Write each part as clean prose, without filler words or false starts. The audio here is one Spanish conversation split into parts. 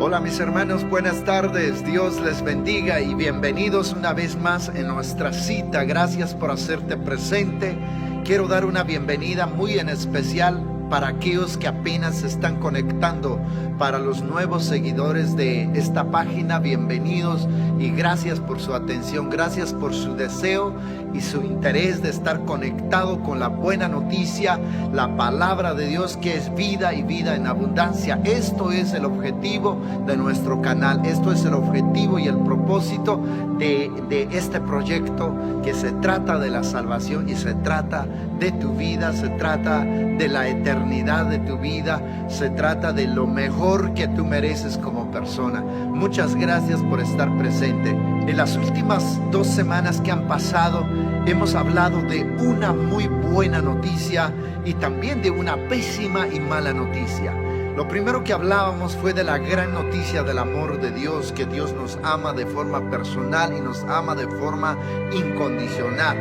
Hola mis hermanos, buenas tardes, Dios les bendiga y bienvenidos una vez más en nuestra cita. Gracias por hacerte presente. Quiero dar una bienvenida muy en especial para aquellos que apenas se están conectando, para los nuevos seguidores de esta página, bienvenidos y gracias por su atención, gracias por su deseo y su interés de estar conectado con la buena noticia, la palabra de Dios que es vida y vida en abundancia. Esto es el objetivo de nuestro canal, esto es el objetivo y el propósito de este proyecto, que se trata de la salvación y se trata de tu vida, se trata de la eternidad de tu vida, se trata de lo mejor que tú mereces como persona. Muchas gracias por estar presente. En las últimas 2 semanas que han pasado hemos hablado de una muy buena noticia y también de una pésima y mala noticia. Lo primero que hablábamos fue de la gran noticia del amor de Dios, que Dios nos ama de forma personal y nos ama de forma incondicional.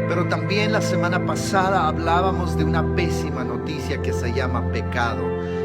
Pero también la semana pasada hablábamos de una pésima noticia que se llama pecado,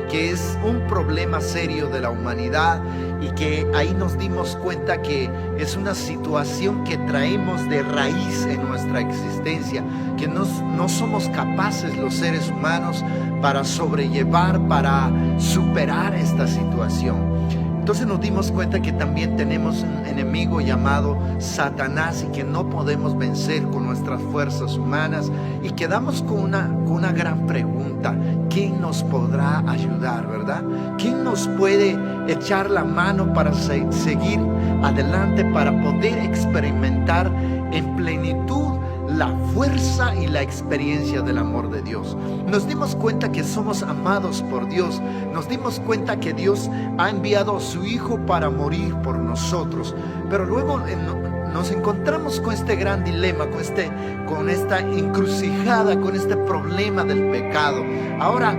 que es un problema serio de la humanidad y que ahí nos dimos cuenta que es una situación que traemos de raíz en nuestra existencia, que no somos capaces los seres humanos para sobrellevar, para superar esta situación. Entonces nos dimos cuenta que también tenemos un enemigo llamado Satanás y que no podemos vencer con nuestras fuerzas humanas, y quedamos con una gran pregunta: ¿quién nos podrá ayudar, verdad? ¿Quién nos puede echar la mano para seguir adelante, para poder experimentar en plenitud la fuerza y la experiencia del amor de Dios? Nos dimos cuenta que somos amados por Dios, nos dimos cuenta que Dios ha enviado a su Hijo para morir por nosotros, pero luego nos encontramos con este gran dilema, con esta encrucijada, con este problema del pecado. Ahora,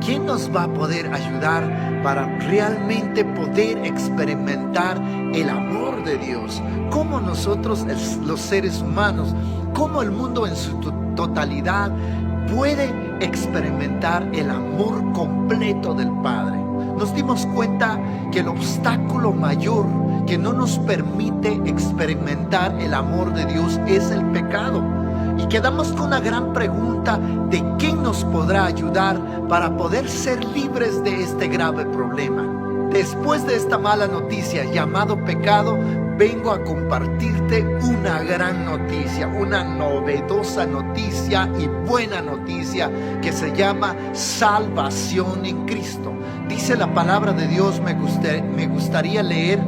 ¿quién nos va a poder ayudar para realmente poder experimentar el amor de Dios? ¿Cómo nosotros, los seres humanos, cómo el mundo en su totalidad puede experimentar el amor completo del Padre? Nos dimos cuenta que el obstáculo mayor que no nos permite experimentar el amor de Dios es el pecado. Y quedamos con una gran pregunta de quién nos podrá ayudar para poder ser libres de este grave problema. Después de esta mala noticia llamado pecado, vengo a compartirte una gran noticia, una novedosa noticia y buena noticia que se llama salvación en Cristo. Dice la palabra de Dios, me gustaría leer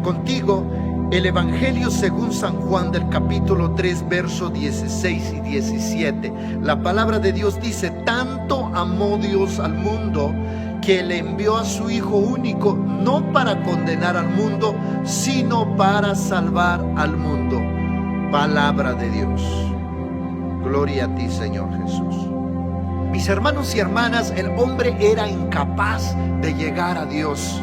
contigo el Evangelio según San Juan del capítulo 3, versos 16 y 17. La palabra de Dios dice: tanto amó Dios al mundo que le envió a su Hijo único, no para condenar al mundo, sino para salvar al mundo. Palabra de Dios. Gloria a ti, Señor Jesús. Mis hermanos y hermanas, el hombre era incapaz de llegar a Dios.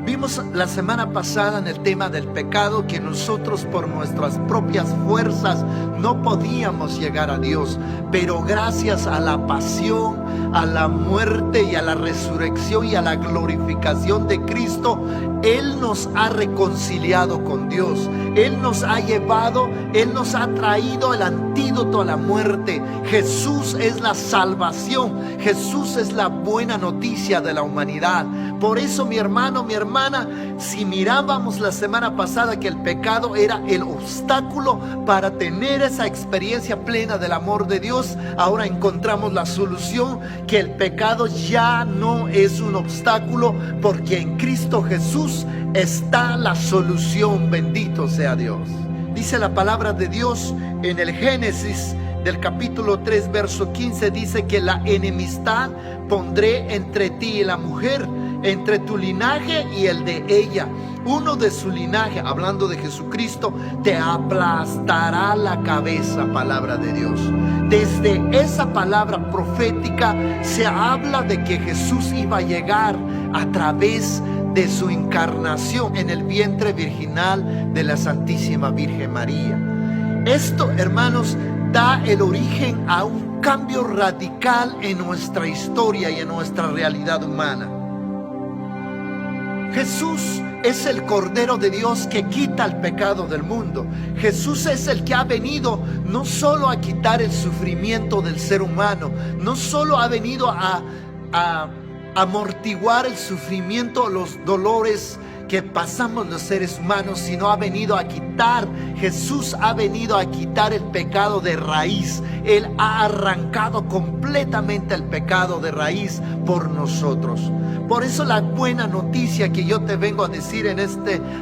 Vimos la semana pasada en el tema del pecado que nosotros por nuestras propias fuerzas no podíamos llegar a Dios, pero gracias a la pasión, a la muerte y a la resurrección y a la glorificación de Cristo, Él nos ha reconciliado con Dios. Él nos ha llevado, Él nos ha traído el antídoto a la muerte. Jesús es la salvación, Jesús es la buena noticia de la humanidad. Por eso, mi hermano, mi hermana, si mirábamos la semana pasada que el pecado era el obstáculo para tener esa experiencia plena del amor de Dios, ahora encontramos la solución, que el pecado ya no es un obstáculo, porque en Cristo Jesús está la solución. Bendito sea Dios. Dice la palabra de Dios en el Génesis del capítulo 3, verso 15, dice que la enemistad pondré entre ti y la mujer, entre tu linaje y el de ella. Uno de su linaje, hablando de Jesucristo, te aplastará la cabeza. Palabra de Dios. Desde esa palabra profética se habla de que Jesús iba a llegar a través de su encarnación en el vientre virginal de la Santísima Virgen María. Esto, hermanos, da el origen a un cambio radical en nuestra historia y en nuestra realidad humana. Jesús es el Cordero de Dios que quita el pecado del mundo. Jesús es el que ha venido no solo a quitar el sufrimiento del ser humano, no solo ha venido a amortiguar el sufrimiento, los dolores que pasamos los seres humanos, sino ha venido a quitar, Jesús ha venido a quitar el pecado de raíz. Él ha arrancado completamente el pecado de raíz por nosotros. Por eso la buena noticia que yo te vengo a decir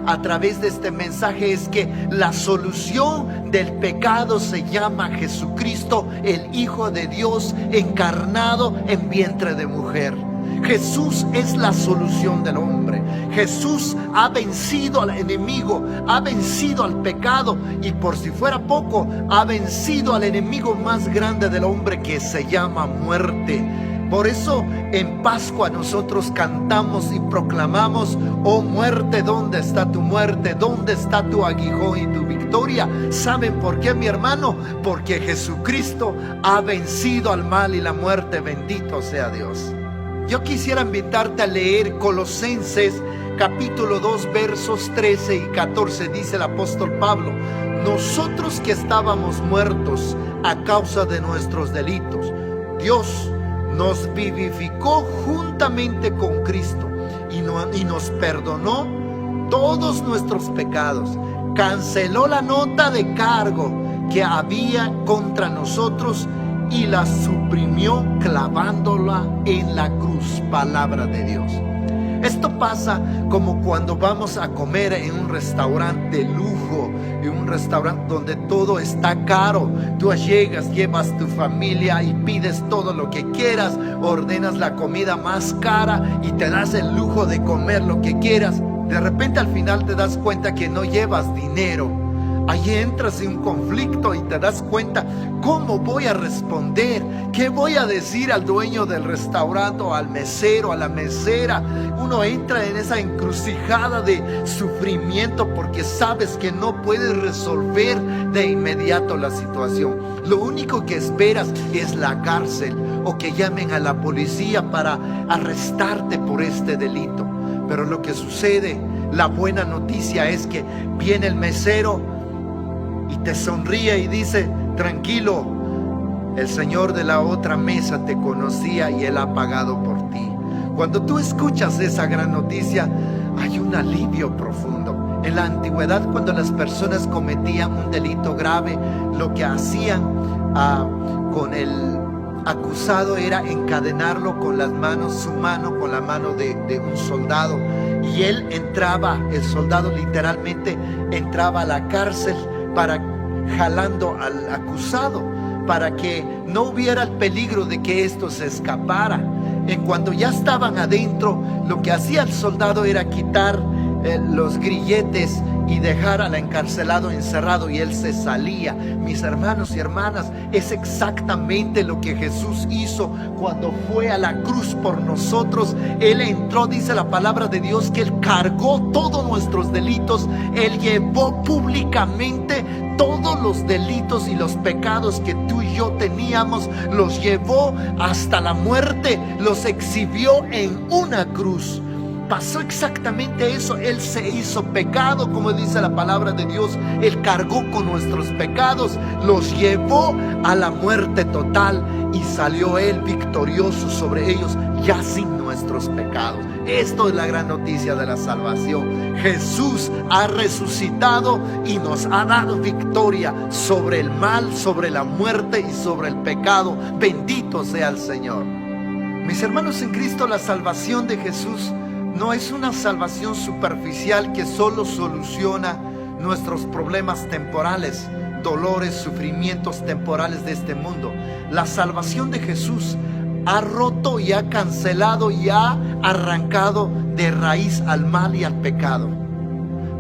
a través de este mensaje es que la solución del pecado se llama Jesucristo, el Hijo de Dios encarnado en vientre de mujer. Jesús es la solución del hombre. Jesús ha vencido al enemigo, ha vencido al pecado y por si fuera poco, ha vencido al enemigo más grande del hombre que se llama muerte. Por eso en Pascua nosotros cantamos y proclamamos: oh muerte, ¿dónde está tu muerte? ¿Dónde está tu aguijón y tu victoria? ¿Saben por qué, mi hermano? Porque Jesucristo ha vencido al mal y la muerte. Bendito sea Dios. Yo quisiera invitarte a leer Colosenses capítulo 2 versos 13 y 14. Dice el apóstol Pablo: nosotros que estábamos muertos a causa de nuestros delitos, Dios nos vivificó juntamente con Cristo y nos perdonó todos nuestros pecados. Canceló la nota de cargo que había contra nosotros y la suprimió clavándola en la cruz. Palabra de Dios. Esto pasa como cuando vamos a comer en un restaurante de lujo, en un restaurante donde todo está caro. Tú llegas, llevas tu familia y pides todo lo que quieras, ordenas la comida más cara y te das el lujo de comer lo que quieras. De repente al final te das cuenta que no llevas dinero. Ahí entras en un conflicto y te das cuenta: ¿cómo voy a responder? ¿Qué voy a decir al dueño del restaurante o al mesero, a la mesera? Uno entra en esa encrucijada de sufrimiento porque sabes que no puedes resolver de inmediato la situación. Lo único que esperas es la cárcel o que llamen a la policía para arrestarte por este delito. Pero lo que sucede, la buena noticia es que viene el mesero y te sonríe y dice: tranquilo, el señor de la otra mesa te conocía y él ha pagado por ti. Cuando tú escuchas esa gran noticia, hay un alivio profundo. En la antigüedad, cuando las personas cometían un delito grave, lo que hacían con el acusado era encadenarlo con las manos, su mano con la mano de un soldado, y él entraba, el soldado literalmente entraba a la cárcel jalando al acusado, para que no hubiera el peligro de que esto se escapara. En cuanto ya estaban adentro, lo que hacía el soldado era quitar los grilletes y dejar al encarcelado encerrado y él se salía. Mis hermanos y hermanas, es exactamente lo que Jesús hizo cuando fue a la cruz por nosotros. Él entró, dice la palabra de Dios, que Él cargó todos nuestros delitos. Él llevó públicamente todos los delitos y los pecados que tú y yo teníamos. Los llevó hasta la muerte, los exhibió en una cruz. Pasó exactamente eso. Él se hizo pecado, como dice la palabra de Dios. Él cargó con nuestros pecados, los llevó a la muerte total y salió Él victorioso sobre ellos, ya sin nuestros pecados. Esto es la gran noticia de la salvación. Jesús ha resucitado y nos ha dado victoria sobre el mal, sobre la muerte y sobre el pecado. Bendito sea el Señor. Mis hermanos en Cristo, la salvación de Jesús no es una salvación superficial que solo soluciona nuestros problemas temporales, dolores, sufrimientos temporales de este mundo. La salvación de Jesús ha roto y ha cancelado y ha arrancado de raíz al mal y al pecado.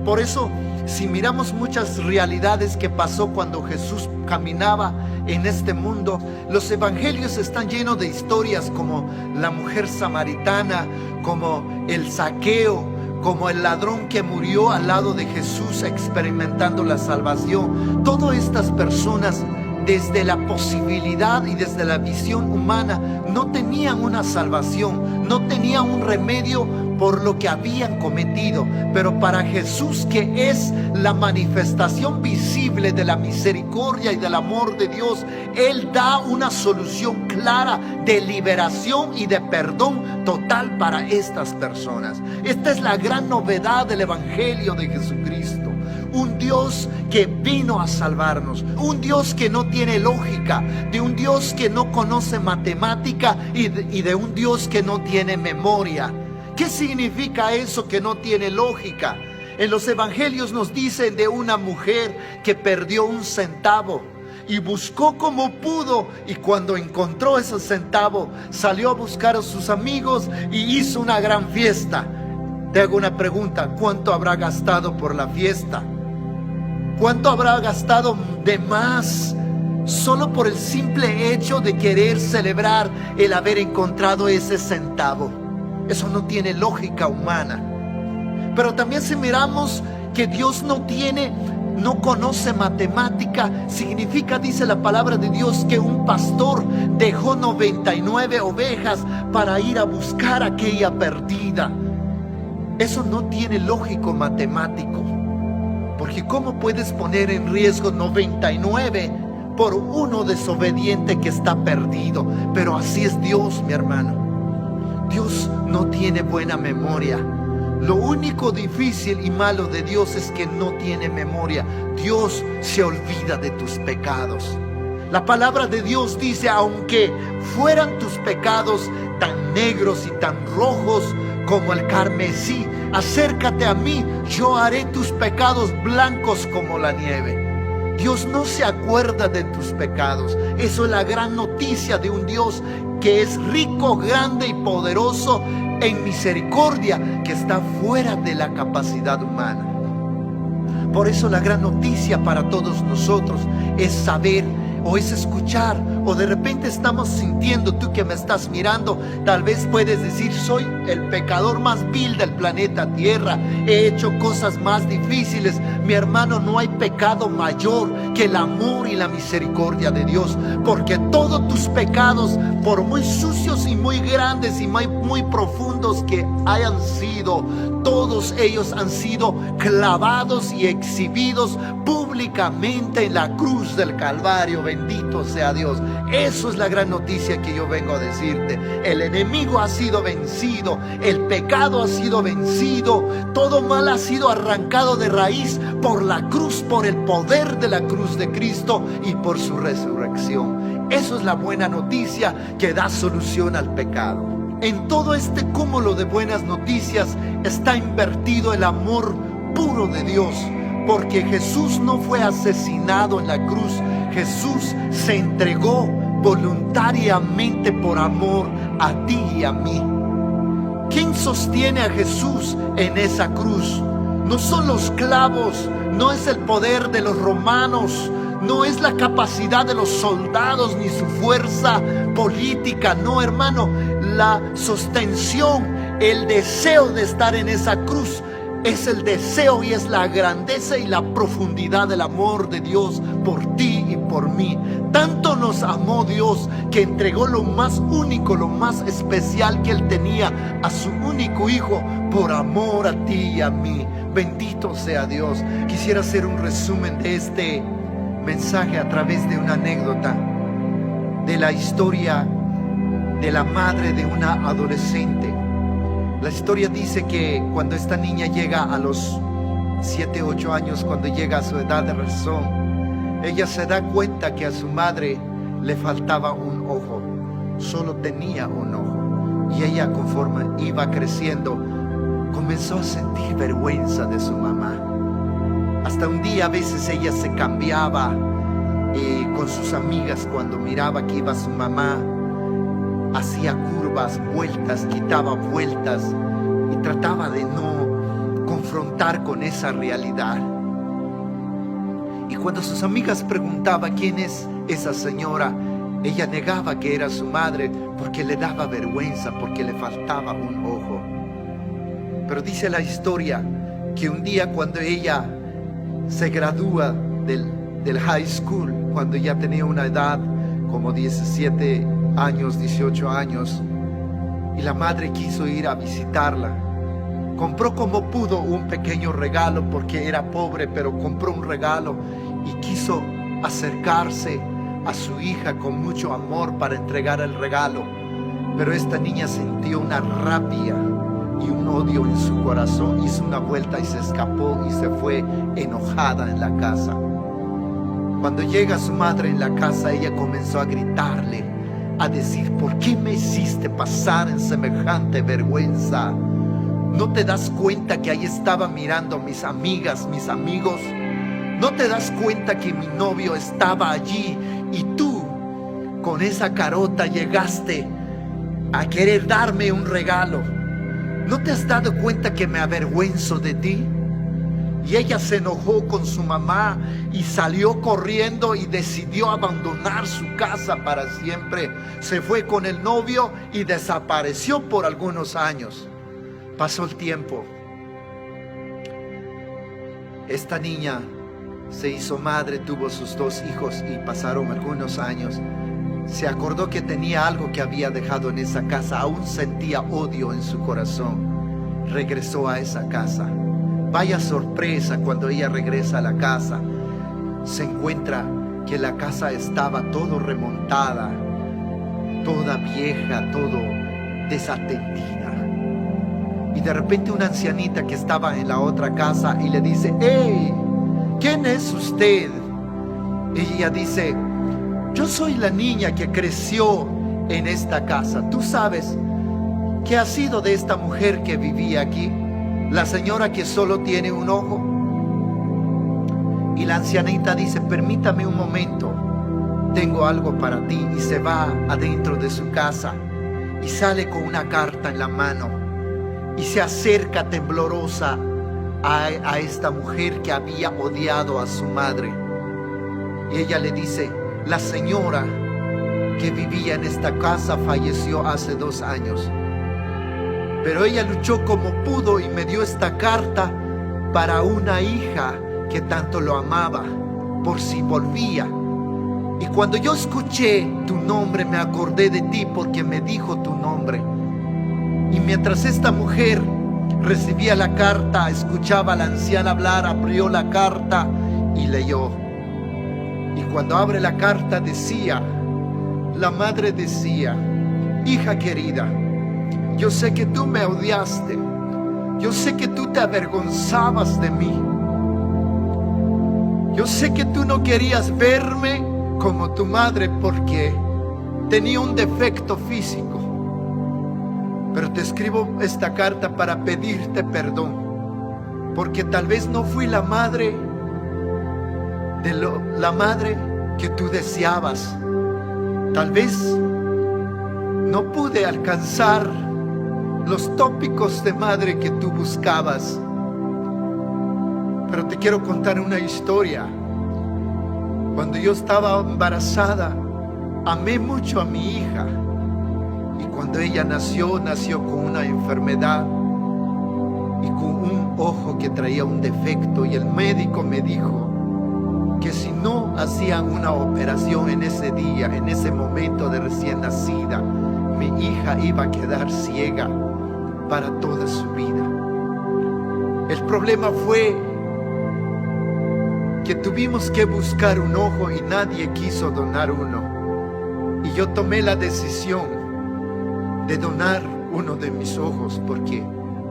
Por eso, si miramos muchas realidades que pasó cuando Jesús caminaba en este mundo, los evangelios están llenos de historias como la mujer samaritana, como el Zaqueo, como el ladrón que murió al lado de Jesús experimentando la salvación. Todas estas personas, desde la posibilidad y desde la visión humana, no tenían una salvación, no tenían un remedio por lo que habían cometido. Pero para Jesús, que es la manifestación visible de la misericordia y del amor de Dios, Él da una solución clara de liberación y de perdón total para estas personas. Esta es la gran novedad del Evangelio de Jesucristo. Un Dios que vino a salvarnos, un Dios que no tiene lógica, de un Dios que no conoce matemática y de un Dios que no tiene memoria. ¿Qué significa eso, que no tiene lógica? En los evangelios nos dicen de una mujer que perdió un centavo y buscó como pudo, y cuando encontró ese centavo salió a buscar a sus amigos y hizo una gran fiesta. Te hago una pregunta: ¿cuánto habrá gastado por la fiesta? ¿Cuánto habrá gastado de más solo por el simple hecho de querer celebrar el haber encontrado ese centavo? Eso no tiene lógica humana. Pero también, si miramos que Dios no conoce matemática, significa, dice la palabra de Dios, que un pastor dejó 99 ovejas para ir a buscar aquella perdida. Eso no tiene lógico matemático. Porque ¿cómo puedes poner en riesgo 99 por uno desobediente que está perdido? Pero así es Dios, mi hermano. Dios no tiene buena memoria. Lo único difícil y malo de Dios es que no tiene memoria. Dios se olvida de tus pecados. La palabra de Dios dice: aunque fueran tus pecados tan negros y tan rojos como el carmesí, acércate a mí, yo haré tus pecados blancos como la nieve. Dios no se acuerda de tus pecados. Eso es la gran noticia de un Dios que es rico, grande y poderoso en misericordia, que está fuera de la capacidad humana. Por eso la gran noticia para todos nosotros es saber, o es escuchar, o de repente estamos sintiendo, tú que me estás mirando, tal vez puedes decir: soy el pecador más vil del planeta Tierra, he hecho cosas más difíciles. Mi hermano, no hay pecado mayor que el amor y la misericordia de Dios, porque todos tus pecados, por muy sucios y muy grandes y muy profundos que hayan sido, todos ellos han sido clavados y exhibidos públicamente en la cruz del Calvario. Bendito sea Dios. Eso es la gran noticia que yo vengo a decirte. El enemigo ha sido vencido, el pecado ha sido vencido, todo mal ha sido arrancado de raíz por la cruz, por el poder de la cruz de Cristo y por su resurrección. Eso es la buena noticia que da solución al pecado. En todo este cúmulo de buenas noticias está invertido el amor puro de Dios, porque Jesús no fue asesinado en la cruz. Jesús se entregó voluntariamente por amor a ti y a mí. ¿Quién sostiene a Jesús en esa cruz? No son los clavos, no es el poder de los romanos, no es la capacidad de los soldados ni su fuerza política. No, hermano, la sostención, el deseo de estar en esa cruz es el deseo y es la grandeza y la profundidad del amor de Dios por ti y por mí. Tanto nos amó Dios que entregó lo más único, lo más especial que Él tenía, a su único Hijo, por amor a ti y a mí. Bendito sea Dios. Quisiera hacer un resumen de este mensaje a través de una anécdota de la historia de la madre de una adolescente. La historia dice que cuando esta niña llega a los 7, 8 años, cuando llega a su edad de razón, ella se da cuenta que a su madre le faltaba un ojo, solo tenía un ojo. Y ella, conforme iba creciendo, comenzó a sentir vergüenza de su mamá. Hasta un día a veces ella se cambiaba con sus amigas cuando miraba que iba su mamá. Hacía curvas, vueltas, quitaba vueltas y trataba de no confrontar con esa realidad. Y cuando sus amigas preguntaban quién es esa señora, ella negaba que era su madre porque le daba vergüenza, porque le faltaba un ojo. Pero dice la historia que un día, cuando ella se gradúa del high school, cuando ya tenía una edad como 17 años, 18 años, y la madre quiso ir a visitarla, compró como pudo un pequeño regalo porque era pobre, pero compró un regalo y quiso acercarse a su hija con mucho amor para entregar el regalo. Pero esta niña sintió una rabia y un odio en su corazón, hizo una vuelta y se escapó y se fue enojada en la casa. Cuando llega su madre en la casa, ella comenzó a gritarle, a decir: ¿por qué me hiciste pasar en semejante vergüenza? ¿No te das cuenta que ahí estaban mirando mis amigas, mis amigos? ¿No te das cuenta que mi novio estaba allí y tú con esa carota llegaste a querer darme un regalo? ¿No te has dado cuenta que me avergüenzo de ti? Y ella se enojó con su mamá y salió corriendo y decidió abandonar su casa para siempre. Se fue con el novio y desapareció por algunos años. Pasó el tiempo. Esta niña se hizo madre, tuvo sus 2 hijos y pasaron algunos años. Se acordó que tenía algo que había dejado en esa casa, aún sentía odio en su corazón. Regresó a esa casa. Vaya sorpresa cuando ella regresa a la casa. Se encuentra que la casa estaba todo remontada, toda vieja, todo desatendida. Y de repente una ancianita que estaba en la otra casa y le dice: ¡Hey! ¿Quién es usted? Y ella dice: yo soy la niña que creció en esta casa. ¿Tú sabes qué ha sido de esta mujer que vivía aquí? La señora que solo tiene un ojo. Y la ancianita dice: permítame un momento, tengo algo para ti. Y se va adentro de su casa y sale con una carta en la mano y se acerca temblorosa a esta mujer que había odiado a su madre. Y ella le dice: la señora que vivía en esta casa falleció hace 2 años, pero ella luchó como pudo y me dio esta carta para una hija que tanto lo amaba, por si volvía. Y cuando yo escuché tu nombre me acordé de ti porque me dijo tu nombre. Y mientras esta mujer recibía la carta, escuchaba a la anciana hablar, abrió la carta y leyó. Y cuando abre la carta decía, la madre decía: hija querida, yo sé que tú me odiaste, yo sé que tú te avergonzabas de mí, yo sé que tú no querías verme como tu madre porque tenía un defecto físico, pero te escribo esta carta para pedirte perdón, porque tal vez no fui la madre la madre que tú deseabas. Tal vez no pude alcanzar los tópicos de madre que tú buscabas. Pero te quiero contar una historia. Cuando yo estaba embarazada, amé mucho a mi hija. Y cuando ella nació con una enfermedad y con un ojo que traía un defecto. Y el médico me dijo que si no hacían una operación en ese día, en ese momento de recién nacida, mi hija iba a quedar ciega para toda su vida. El problema fue que tuvimos que buscar un ojo y nadie quiso donar uno. Y yo tomé la decisión de donar uno de mis ojos porque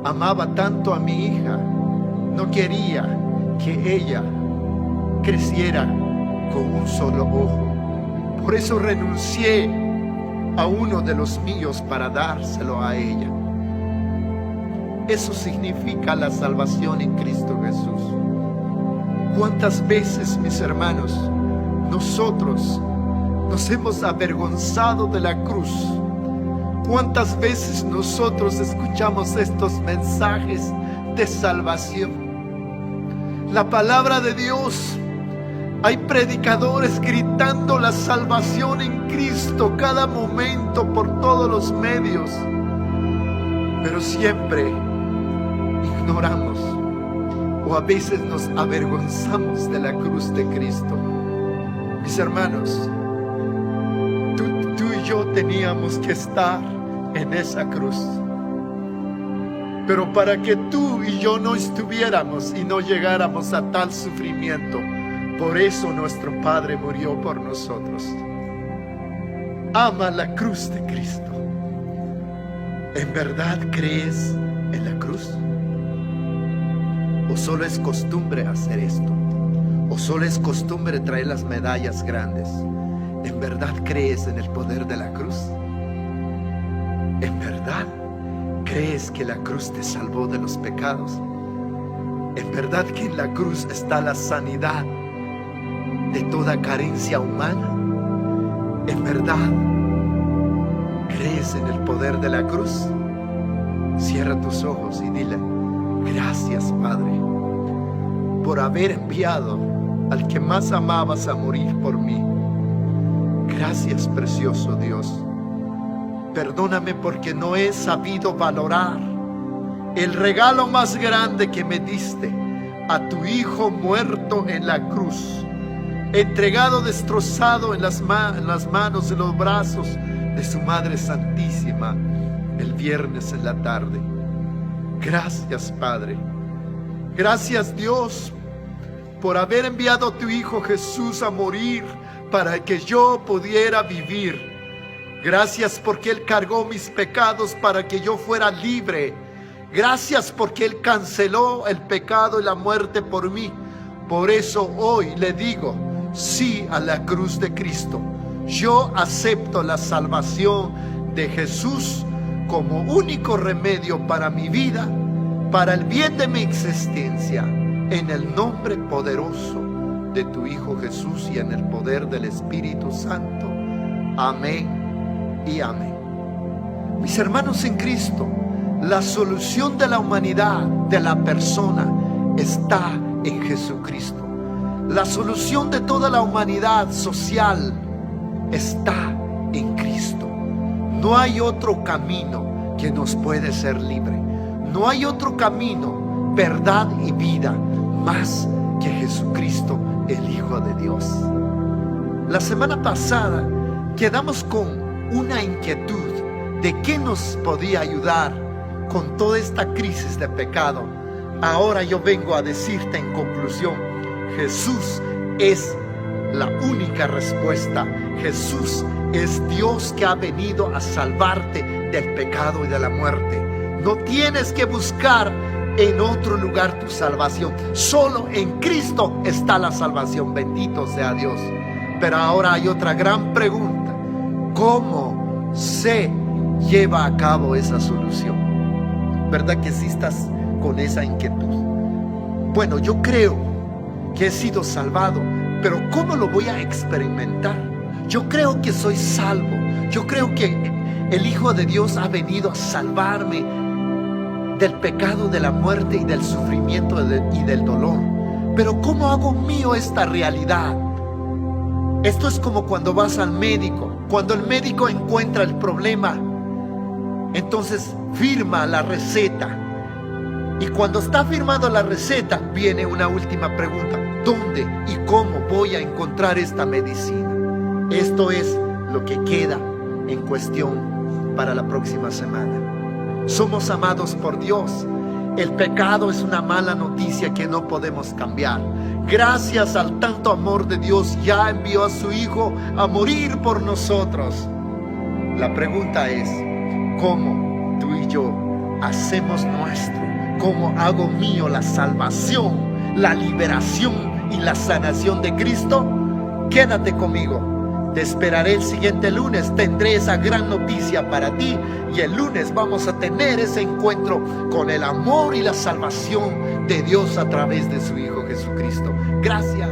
amaba tanto a mi hija. No quería que ella creciera con un solo ojo. Por eso renuncié a uno de los míos para dárselo a ella. Eso significa la salvación en Cristo Jesús. ¿Cuántas veces, mis hermanos, nosotros nos hemos avergonzado de la cruz? ¿Cuántas veces nosotros escuchamos estos mensajes de salvación? La palabra de Dios, hay predicadores gritando la salvación en Cristo cada momento por todos los medios, pero siempre ignoramos o a veces nos avergonzamos de la cruz de Cristo. Mis hermanos, tú y yo teníamos que estar en esa cruz. Pero para que tú y yo no estuviéramos y no llegáramos a tal sufrimiento, por eso nuestro Padre murió por nosotros. Ama la cruz de Cristo. ¿En verdad crees en la cruz? ¿O solo es costumbre hacer esto? ¿O solo es costumbre traer las medallas grandes? ¿En verdad crees en el poder de la cruz? ¿En verdad crees que la cruz te salvó de los pecados? ¿En verdad que en la cruz está la sanidad de toda carencia humana? ¿En verdad crees en el poder de la cruz? Cierra tus ojos y dile: gracias, Padre, por haber enviado al que más amabas a morir por mí. Gracias, precioso Dios. Perdóname porque no he sabido valorar el regalo más grande que me diste, a tu Hijo muerto en la cruz, entregado, destrozado en las manos y los brazos de su Madre Santísima el viernes en la tarde. Gracias, Padre. Gracias, Dios, por haber enviado a tu Hijo Jesús a morir para que yo pudiera vivir. Gracias porque Él cargó mis pecados para que yo fuera libre. Gracias porque Él canceló el pecado y la muerte por mí. Por eso hoy le digo sí a la cruz de Cristo. Yo acepto la salvación de Jesús como único remedio para mi vida, para el bien de mi existencia, en el nombre poderoso de tu Hijo Jesús y en el poder del Espíritu Santo. Amén y amén. Mis hermanos en Cristo, la solución de la humanidad, de la persona, está en Jesucristo. La solución de toda la humanidad social está en Cristo. No hay otro camino que nos puede ser libre. No hay otro camino, verdad y vida más que Jesucristo, el Hijo de Dios. La semana pasada quedamos con una inquietud de qué nos podía ayudar con toda esta crisis de pecado. Ahora yo vengo a decirte en conclusión: Jesús es la única respuesta. Jesús es Dios que ha venido a salvarte del pecado y de la muerte. No tienes que buscar en otro lugar tu salvación. Solo en Cristo está la salvación. Bendito sea Dios. Pero ahora hay otra gran pregunta: ¿cómo se lleva a cabo esa solución? ¿Verdad que sí estás con esa inquietud? Bueno, yo creo que he sido salvado, pero ¿cómo lo voy a experimentar? Yo creo que soy salvo. Yo creo que el Hijo de Dios ha venido a salvarme del pecado, de la muerte y del sufrimiento y del dolor. Pero ¿cómo hago mío esta realidad? Esto es como cuando vas al médico. Cuando el médico encuentra el problema, entonces firma la receta. Y cuando está firmando la receta, viene una última pregunta: ¿dónde y cómo voy a encontrar esta medicina? Esto es lo que queda en cuestión para la próxima semana. Somos amados por Dios. El pecado es una mala noticia que no podemos cambiar. Gracias al tanto amor de Dios, ya envió a su Hijo a morir por nosotros. La pregunta es: ¿cómo tú y yo hacemos nuestro? ¿Cómo hago mío la salvación, la liberación y la sanación de Cristo? Quédate conmigo. Te esperaré el siguiente lunes. Tendré esa gran noticia para ti. Y el lunes vamos a tener ese encuentro con el amor y la salvación de Dios a través de su Hijo Jesucristo. Gracias.